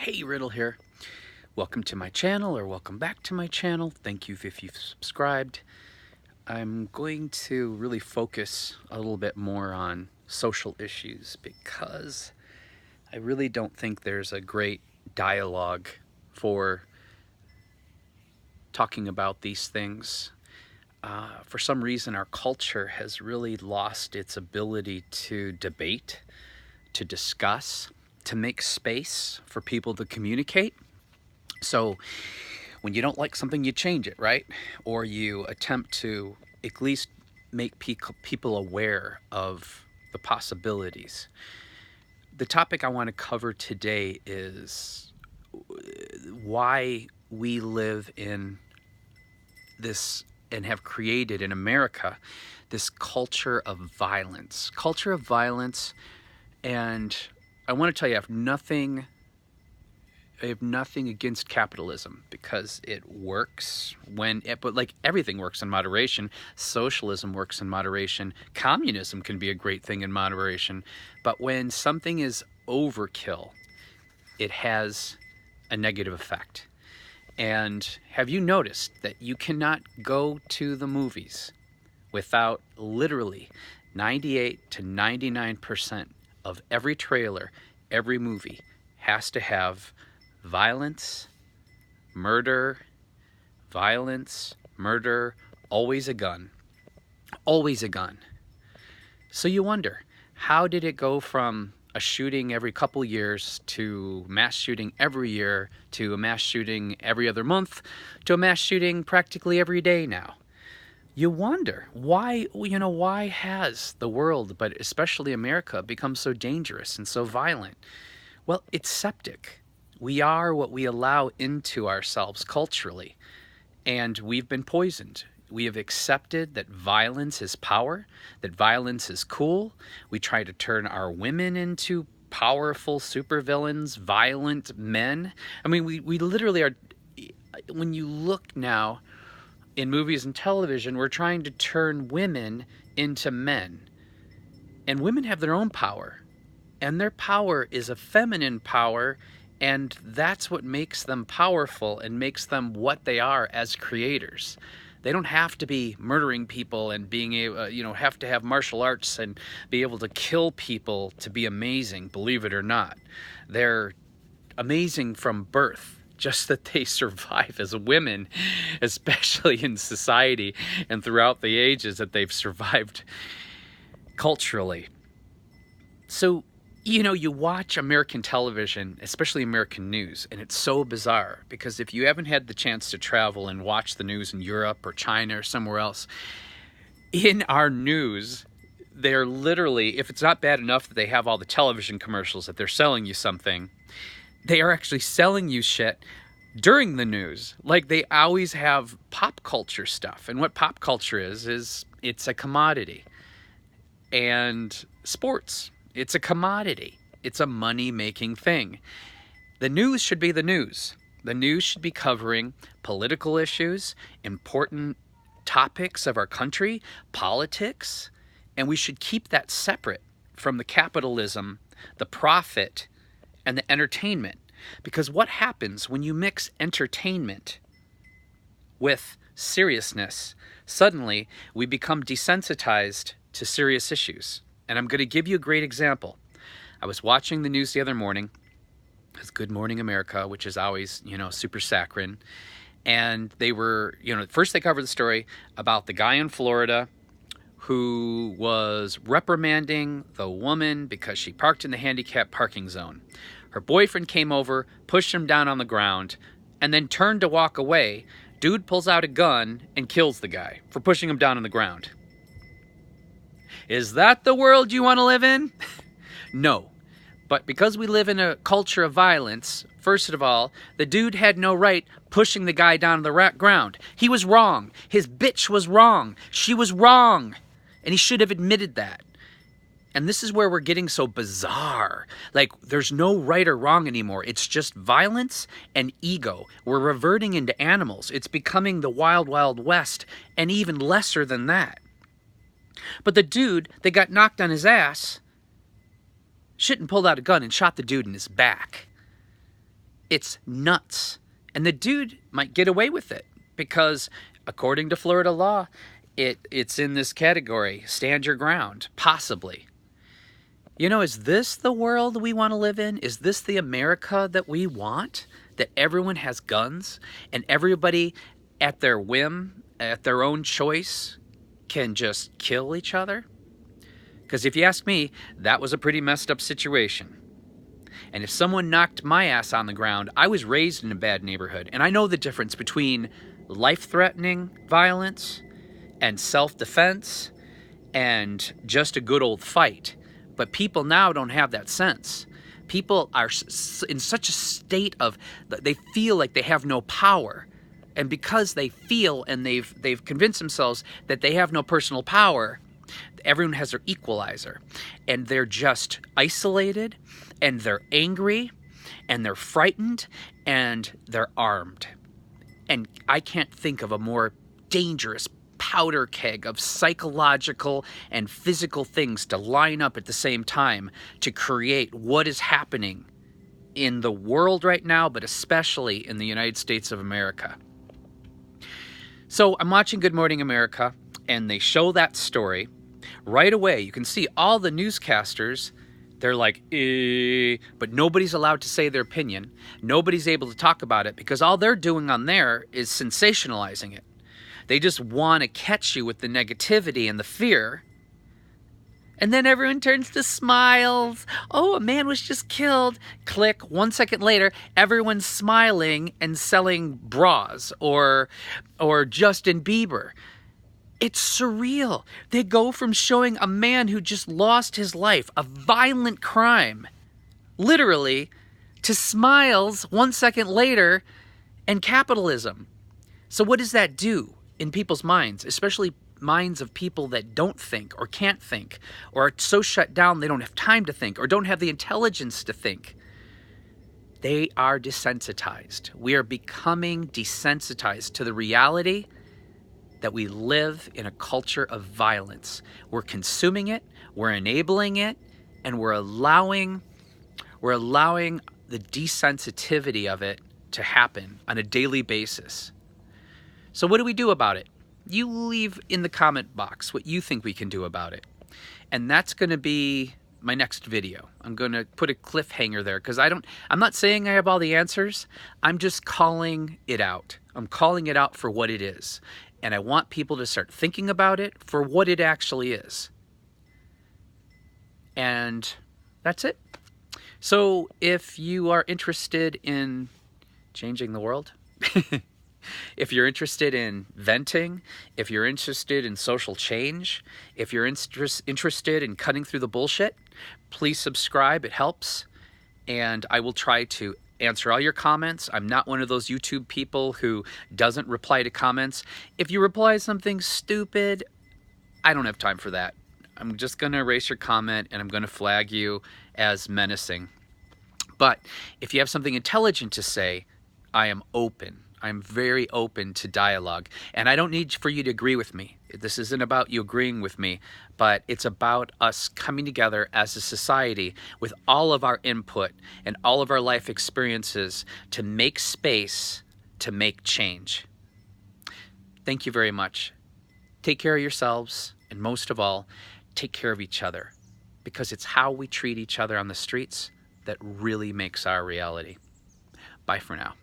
Hey, Riddle here. Welcome to my channel, or welcome back to my channel. Thank you if you've subscribed. I'm going to really focus a little bit more on social issues because I really don't think there's a great dialogue for talking about these things. For some reason, our culture has really lost its ability to debate, to discuss, to make space for people to communicate. So when you don't like something, you change it, right? Or you attempt to at least make people aware of the possibilities. The topic I want to cover today is why we live in this and have created in America this culture of violence. Culture of violence, and I want to tell you, I have nothing against capitalism because it works but like everything works in moderation. Socialism works in moderation. Communism can be a great thing in moderation. But when something is overkill, it has a negative effect. And have you noticed that you cannot go to the movies without literally 98 to 99% of every trailer, every movie has to have violence, murder, always a gun. Always a gun. So you wonder, how did it go from a shooting every couple years to mass shooting every year to a mass shooting every other month to a mass shooting practically every day now? You wonder, why has the world, but especially America, become so dangerous and so violent? Well, it's septic. We are what we allow into ourselves culturally, and we've been poisoned. We have accepted that violence is power, that violence is cool. We try to turn our women into powerful supervillains, violent men. I mean, we literally are. When you look now in movies and television, we're trying to turn women into men. And women have their own power. And their power is a feminine power, and that's what makes them powerful and makes them what they are as creators. They don't have to be murdering people and being able, have to have martial arts and be able to kill people to be amazing, believe it or not. They're amazing from birth, just that they survive as women, especially in society and throughout the ages that they've survived culturally. So, you watch American television, especially American news, and it's so bizarre because if you haven't had the chance to travel and watch the news in Europe or China or somewhere else, in our news, they're literally, if it's not bad enough that they have all the television commercials that they're selling you something, they are actually selling you shit during the news. Like, they always have pop culture stuff. And what pop culture is it's a commodity. And sports, it's a commodity. It's a money-making thing. The news should be the news. The news should be covering political issues, important topics of our country, politics, and we should keep that separate from the capitalism, the profit, and the entertainment. Because what happens when you mix entertainment with seriousness? Suddenly, we become desensitized to serious issues. And I'm going to give you a great example. I was watching the news the other morning. It's Good Morning America, which is always, super saccharine. And they were, first they covered the story about the guy in Florida who was reprimanding the woman because she parked in the handicapped parking zone. Her boyfriend came over, pushed him down on the ground, and then turned to walk away. Dude pulls out a gun and kills the guy for pushing him down on the ground. Is that the world you want to live in? No. But because we live in a culture of violence, first of all, the dude had no right pushing the guy down on the ground. He was wrong. His bitch was wrong. She was wrong. And he should have admitted that. And this is where we're getting so bizarre. Like, there's no right or wrong anymore. It's just violence and ego. We're reverting into animals. It's becoming the wild, wild west, and even lesser than that. But the dude that got knocked on his ass shouldn't pulled out a gun and shot the dude in his back. It's nuts. And the dude might get away with it because, according to Florida law, it's in this category, stand your ground, possibly. You know, is this the world we want to live in? Is this the America that we want? That everyone has guns and everybody at their whim, at their own choice, can just kill each other? Because if you ask me, that was a pretty messed up situation. And if someone knocked my ass on the ground, I was raised in a bad neighborhood, and I know the difference between life-threatening violence and self-defense and just a good old fight. But people now don't have that sense. People are in such a state of, they feel like they have no power. And because they feel and they've convinced themselves that they have no personal power, everyone has their equalizer. And they're just isolated, and they're angry, and they're frightened, and they're armed. And I can't think of a more dangerous powder keg of psychological and physical things to line up at the same time to create what is happening in the world right now, but especially in the United States of America. So I'm watching Good Morning America, and they show that story. Right away, you can see all the newscasters, they're like, but nobody's allowed to say their opinion. Nobody's able to talk about it because all they're doing on there is sensationalizing it. They just want to catch you with the negativity and the fear. And then everyone turns to smiles. Oh, a man was just killed. Click. 1 second later, everyone's smiling and selling bras or Justin Bieber. It's surreal. They go from showing a man who just lost his life, a violent crime, literally, to smiles 1 second later and capitalism. So what does that do in people's minds, especially minds of people that don't think or can't think or are so shut down they don't have time to think or don't have the intelligence to think? They are desensitized. We are becoming desensitized to the reality that we live in a culture of violence. We're consuming it, we're enabling it, and we're allowing the desensitivity of it to happen on a daily basis. So what do we do about it? You leave in the comment box what you think we can do about it. And that's going to be my next video. I'm going to put a cliffhanger there because I'm not saying I have all the answers. I'm just calling it out. I'm calling it out for what it is. And I want people to start thinking about it for what it actually is. And that's it. So if you are interested in changing the world, if you're interested in venting, if you're interested in social change, if you're interested in cutting through the bullshit, please subscribe. It helps. And I will try to answer all your comments. I'm not one of those YouTube people who doesn't reply to comments. If you reply something stupid, I don't have time for that. I'm just going to erase your comment and I'm going to flag you as menacing. But if you have something intelligent to say, I am open. I'm very open to dialogue. And I don't need for you to agree with me. This isn't about you agreeing with me, but it's about us coming together as a society with all of our input and all of our life experiences to make space to make change. Thank you very much. Take care of yourselves, and most of all, take care of each other, because it's how we treat each other on the streets that really makes our reality. Bye for now.